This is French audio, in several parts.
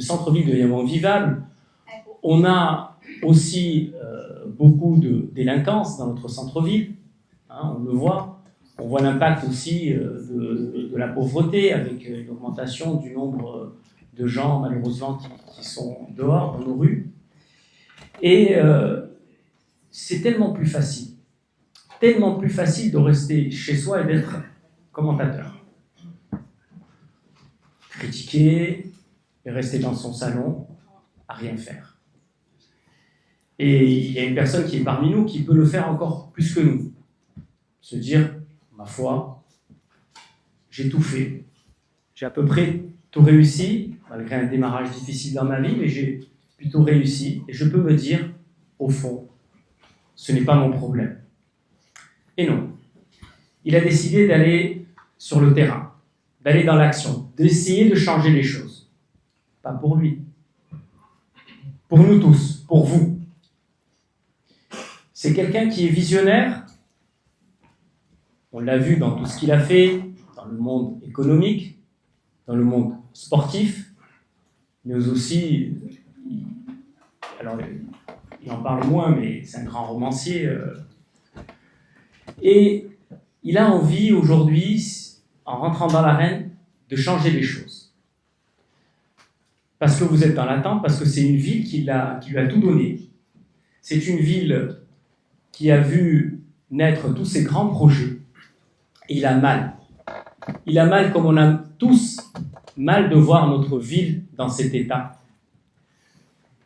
Le centre-ville devient moins vivable. On a aussi beaucoup de délinquance dans notre centre-ville, hein, on le voit. On voit l'impact aussi de la pauvreté avec une augmentation du nombre de gens malheureusement qui sont dehors dans nos rues. Et c'est tellement plus facile de rester chez soi et d'être commentateur. Critiquer et rester dans son salon à rien faire. Et il y a une personne qui est parmi nous qui peut le faire encore plus que nous. Se dire, ma foi, j'ai tout fait. J'ai à peu près tout réussi, malgré un démarrage difficile dans ma vie, mais j'ai plutôt réussi. Et je peux me dire, au fond, ce n'est pas mon problème. Et non. Il a décidé d'aller sur le terrain, d'aller dans l'action, d'essayer de changer les choses. Pas pour lui. Pour nous tous, pour vous. C'est quelqu'un qui est visionnaire. On l'a vu dans tout ce qu'il a fait, dans le monde économique, dans le monde sportif, mais aussi, alors il en parle moins, mais c'est un grand romancier. Et il a envie aujourd'hui, en rentrant dans l'arène, de changer les choses. Parce que vous êtes dans l'attente, parce que c'est une ville qui lui a tout donné. C'est une ville qui a vu naître tous ces grands projets. Et il a mal. Il a mal comme on a tous mal de voir notre ville dans cet état.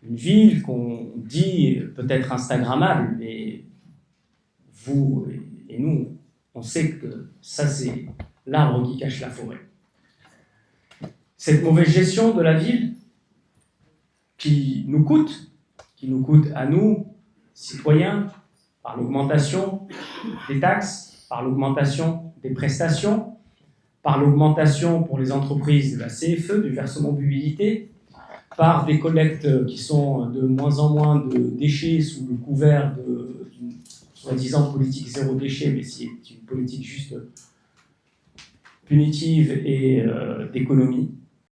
Une ville qu'on dit peut-être instagrammable, mais vous et nous, on sait que ça c'est l'arbre qui cache la forêt. Cette mauvaise gestion de la ville qui nous coûte à nous, citoyens, par l'augmentation des taxes, par l'augmentation des prestations, par l'augmentation pour les entreprises de la CFE, du versement mobilité, par des collectes qui sont de moins en moins de déchets sous le couvert d'une soi-disant politique zéro déchet, mais c'est une politique juste punitive et d'économie.